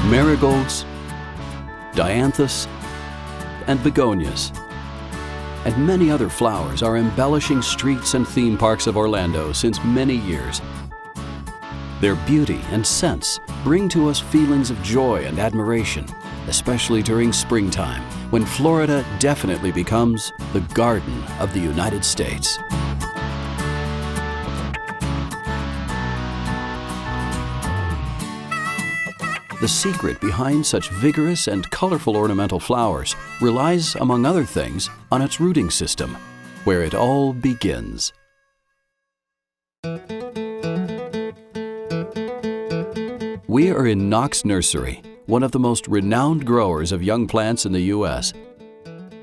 Marigolds, dianthus, and begonias, and many other flowers are embellishing streets and theme parks of Orlando since many years. Their beauty and scents bring to us feelings of joy and admiration, especially during springtime, when Florida definitely becomes the Garden of the United States. The secret behind such vigorous and colorful ornamental flowers relies, among other things, on its rooting system, where it all begins. We are in Knox Nursery, one of the most renowned growers of young plants in the U.S.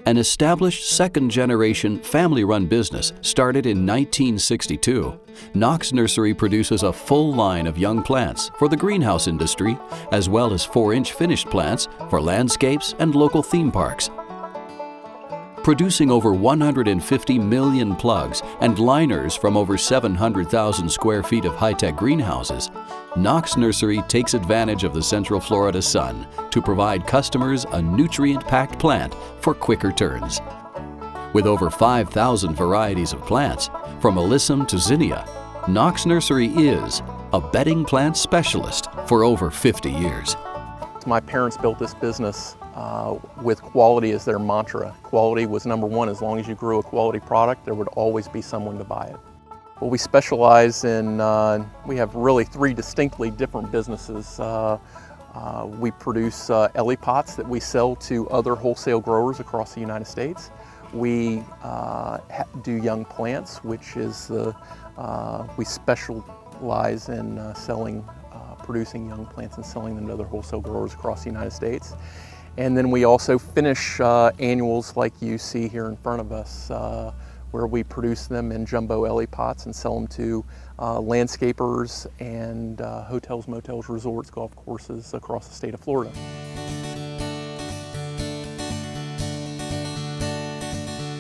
An established second-generation family-run business started in 1962, Knox Nursery produces a full line of young plants for the greenhouse industry, as well as 4-inch finished plants for landscapes and local theme parks. Producing over 150 million plugs and liners from over 700,000 square feet of high-tech greenhouses, Knox Nursery takes advantage of the Central Florida sun to provide customers a nutrient-packed plant for quicker turns. With over 5,000 varieties of plants, from alyssum to zinnia, Knox Nursery is a bedding plant specialist for over 50 years. My parents built this business with quality as their mantra. Quality was number one. As long as you grew a quality product, there would always be someone to buy it. Well, we specialize in, we have really 3 distinctly different businesses. We produce Ellie pots that we sell to other wholesale growers across the United States. We do young plants, which is we specialize in producing young plants and selling them to other wholesale growers across the United States. And then we also finish annuals like you see here in front of us, where we produce them in jumbo Ellie pots and sell them to landscapers and hotels, motels, resorts, golf courses across the state of Florida.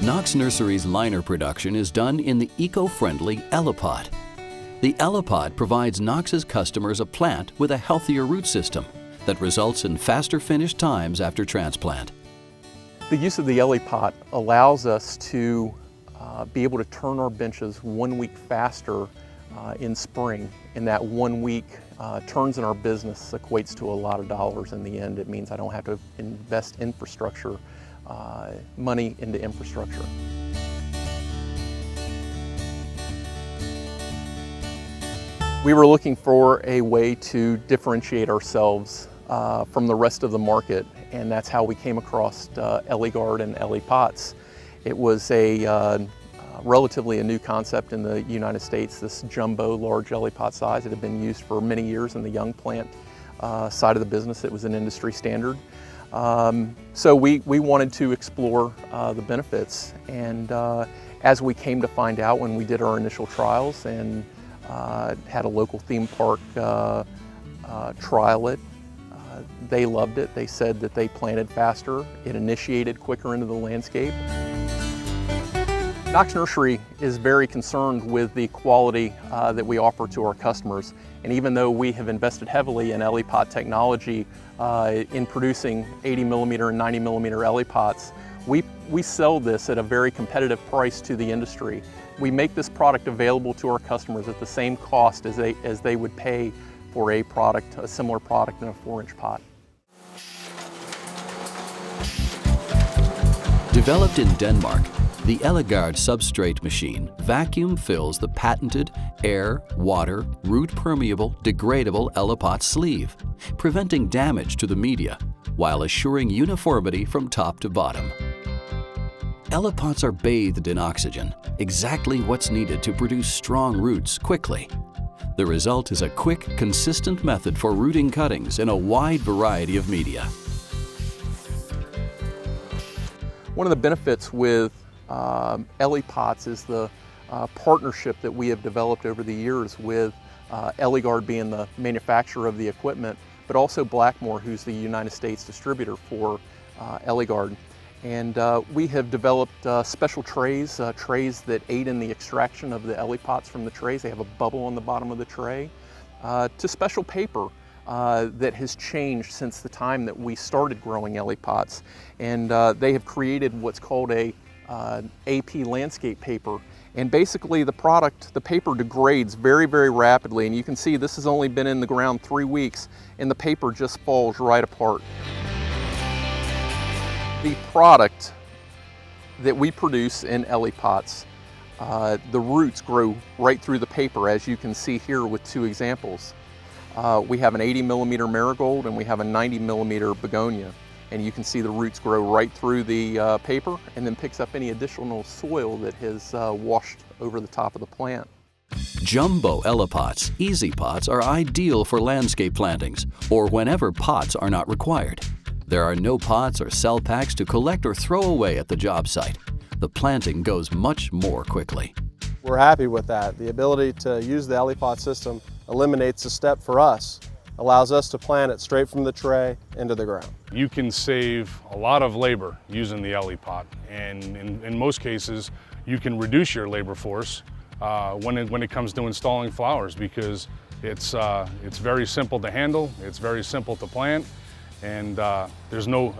Knox Nursery's liner production is done in the eco-friendly Ellipot. The Ellipot provides Knox's customers a plant with a healthier root system that results in faster finish times after transplant. The use of the Ellipot allows us to be able to turn our benches 1 week faster in spring, and that 1 week turns in our business equates to a lot of dollars in the end. It means I don't have to invest money into infrastructure. We were looking for a way to differentiate ourselves from the rest of the market, and that's how we came across ElliGuard and Ellie pots. It was relatively a new concept in the United States, this jumbo large Ellie pot size. It had been used for many years in the young plant side of the business. It was an industry standard. So we wanted to explore the benefits, and as we came to find out when we did our initial trials and had a local theme park trial it, they loved it. They said that they planted faster, it initiated quicker into the landscape. Knox Nursery is very concerned with the quality that we offer to our customers, and even though we have invested heavily in Ellie pot technology in producing 80mm and 90mm Ellie pots, we sell this at a very competitive price to the industry. We make this product available to our customers at the same cost as they would pay for a similar product in a 4-inch pot. Developed in Denmark, the ElliGuard substrate machine vacuum fills the patented air, water, root-permeable, degradable Ellipot sleeve, preventing damage to the media while assuring uniformity from top to bottom. Ellipots are bathed in oxygen, exactly what's needed to produce strong roots quickly. The result is a quick, consistent method for rooting cuttings in a wide variety of media. One of the benefits with Ellie pots is the partnership that we have developed over the years with Eligard being the manufacturer of the equipment, but also Blackmore, who's the United States distributor for Eligard. And we have developed special trays, trays that aid in the extraction of the Elipots from the trays. They have a bubble on the bottom of the tray, to special paper that has changed since the time that we started growing Elipots. And they have created what's called a AP landscape paper. And basically the paper degrades very, very rapidly. And you can see this has only been in the ground 3 weeks and the paper just falls right apart. The product that we produce in Elipots, the roots grow right through the paper, as you can see here with 2 examples. We have an 80mm marigold and we have a 90mm begonia. And you can see the roots grow right through the paper and then picks up any additional soil that has washed over the top of the plant. Jumbo Elipots, easy pots are ideal for landscape plantings or whenever pots are not required. There are no pots or cell packs to collect or throw away at the job site. The planting goes much more quickly. We're happy with that. The ability to use the Elipot system eliminates a step for us, allows us to plant it straight from the tray into the ground. You can save a lot of labor using the Elipot, and in most cases you can reduce your labor force when it comes to installing flowers, because it's very simple to handle, it's very simple to plant, and there's no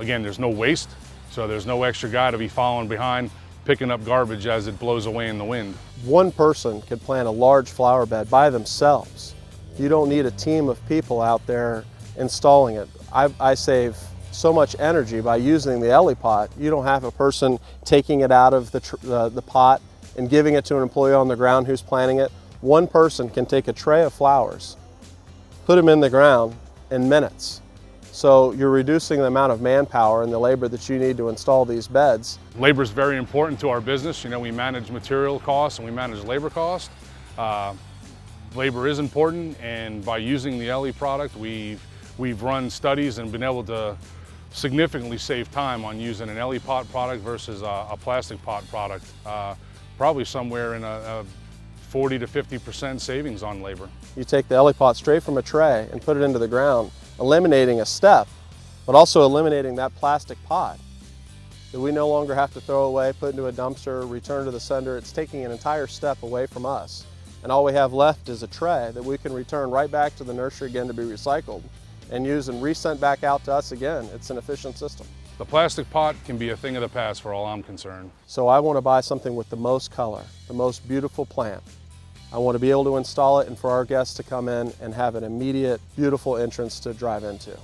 waste, so there's no extra guy to be following behind picking up garbage as it blows away in the wind. One person could plant a large flower bed by themselves. You don't need a team of people out there installing it. I save so much energy by using the Elipot. You don't have a person taking it out of the pot and giving it to an employee on the ground who's planting it. One person can take a tray of flowers, put them in the ground in minutes. So you're reducing the amount of manpower and the labor that you need to install these beds. Labor is very important to our business. You know, we manage material costs and we manage labor costs. Labor is important, and by using the Eli product, we've run studies and been able to significantly save time on using an Eli pot product versus a plastic pot product. Probably somewhere in a 40 to 50% savings on labor. You take the Elipot straight from a tray and put it into the ground, eliminating a step, but also eliminating that plastic pot that we no longer have to throw away, put into a dumpster, return to the sender. It's taking an entire step away from us. And all we have left is a tray that we can return right back to the nursery again to be recycled and use and resent back out to us again. It's an efficient system. The plastic pot can be a thing of the past for all I'm concerned. So I want to buy something with the most color, the most beautiful plant. I want to be able to install it and for our guests to come in and have an immediate, beautiful entrance to drive into.